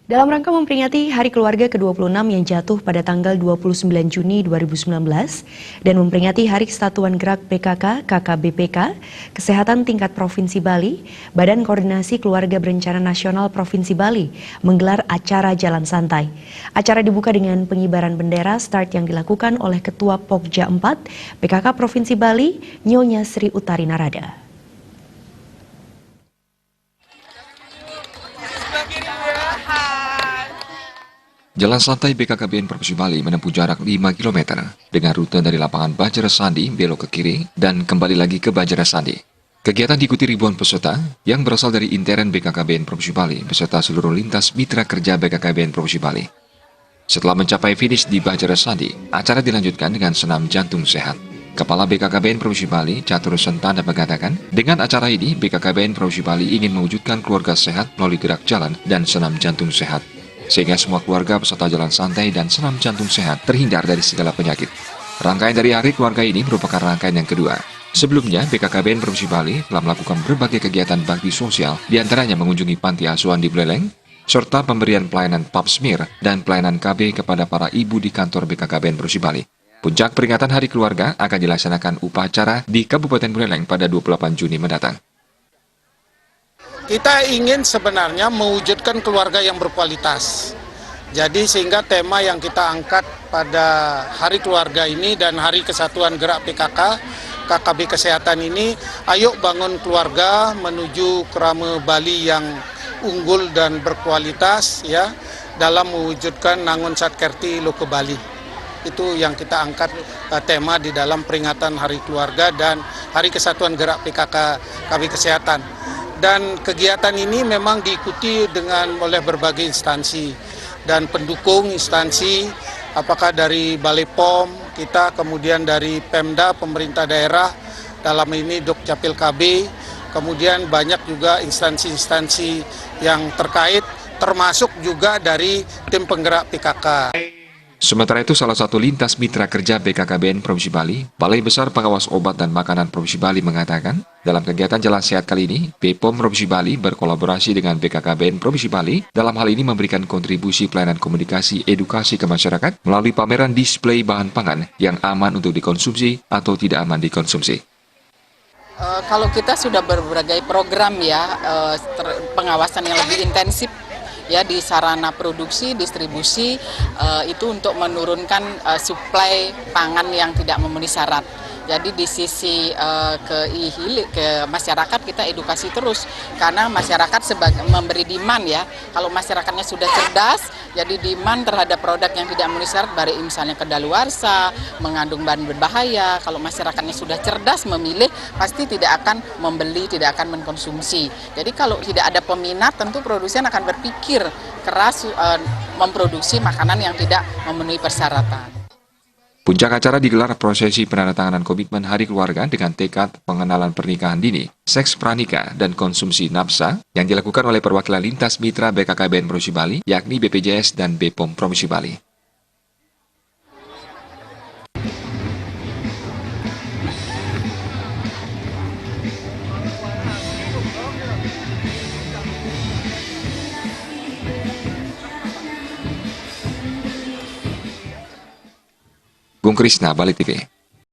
Dalam rangka memperingati Hari Keluarga ke-26 yang jatuh pada tanggal 29 Juni 2019 dan memperingati Hari Kesatuan Gerak PKK KKBPK Kesehatan Tingkat Provinsi Bali, Badan Koordinasi Keluarga Berencana Nasional Provinsi Bali menggelar acara Jalan Santai. Acara dibuka dengan pengibaran bendera start yang dilakukan oleh Ketua Pokja 4 PKK Provinsi Bali, Nyonya Sri Utari Narada. Jalan santai BKKBN Provinsi Bali menempuh jarak 5 km dengan rute dari lapangan Bajra Sandi belok ke kiri dan kembali lagi ke Bajra Sandi. Kegiatan diikuti ribuan peserta yang berasal dari intern BKKBN Provinsi Bali beserta seluruh lintas mitra kerja BKKBN Provinsi Bali. Setelah mencapai finish di Bajra Sandi, acara dilanjutkan dengan senam jantung sehat. Kepala BKKBN Provinsi Bali, Catur Sentanda mengatakan, dengan acara ini BKKBN Provinsi Bali ingin mewujudkan keluarga sehat melalui gerak jalan dan senam jantung sehat, sehingga semua keluarga peserta jalan santai dan senam jantung sehat terhindar dari segala penyakit. Rangkaian dari Hari Keluarga ini merupakan rangkaian yang kedua. Sebelumnya, BKKBN Provinsi Bali telah melakukan berbagai kegiatan bakti sosial, diantaranya mengunjungi panti asuhan di Buleleng, serta pemberian pelayanan pap smear dan pelayanan KB kepada para ibu di kantor BKKBN Provinsi Bali. Puncak peringatan Hari Keluarga akan dilaksanakan upacara di Kabupaten Buleleng pada 28 Juni mendatang. Kita ingin sebenarnya mewujudkan keluarga yang berkualitas. Jadi sehingga tema yang kita angkat pada Hari Keluarga ini dan Hari Kesatuan Gerak PKK, KKB Kesehatan ini, ayo bangun keluarga menuju Krama Bali yang unggul dan berkualitas ya dalam mewujudkan Nangun Satkerti Loko Bali. Itu yang kita angkat tema di dalam peringatan Hari Keluarga dan Hari Kesatuan Gerak PKK KB Kesehatan. Dan kegiatan ini memang diikuti oleh berbagai instansi dan pendukung instansi, apakah dari Balai POM kita, kemudian dari Pemda, pemerintah daerah, dalam ini Dukcapil KB, kemudian banyak juga instansi-instansi yang terkait, termasuk juga dari tim penggerak PKK. Sementara itu, salah satu lintas mitra kerja BKKBN Provinsi Bali, Balai Besar Pengawas Obat dan Makanan Provinsi Bali mengatakan, dalam kegiatan Jalan Sehat kali ini, BPOM Provinsi Bali berkolaborasi dengan BKKBN Provinsi Bali dalam hal ini memberikan kontribusi pelayanan komunikasi edukasi ke masyarakat melalui pameran display bahan pangan yang aman untuk dikonsumsi atau tidak aman dikonsumsi. Kalau kita sudah berbagai program ya, pengawasan yang lebih intensif ya di sarana produksi, distribusi, itu untuk menurunkan suplai pangan yang tidak memenuhi syarat. Jadi di sisi ke masyarakat kita edukasi terus karena masyarakat memberi demand ya. Kalau masyarakatnya sudah cerdas, jadi demand terhadap produk yang tidak memenuhi syarat, dari misalnya kedaluarsa, mengandung bahan berbahaya. Kalau masyarakatnya sudah cerdas memilih, pasti tidak akan membeli, tidak akan mengkonsumsi. Jadi kalau tidak ada peminat, tentu produsen akan berpikir keras memproduksi makanan yang tidak memenuhi persyaratan. Puncak acara digelar prosesi penandatanganan komitmen Hari Keluarga dengan tekad pengenalan pernikahan dini, seks pranikah, dan konsumsi nafsa yang dilakukan oleh perwakilan lintas mitra BKKBN Provinsi Bali, yakni BPJS dan BPOM Provinsi Bali. Gung Krisna, Bali TV.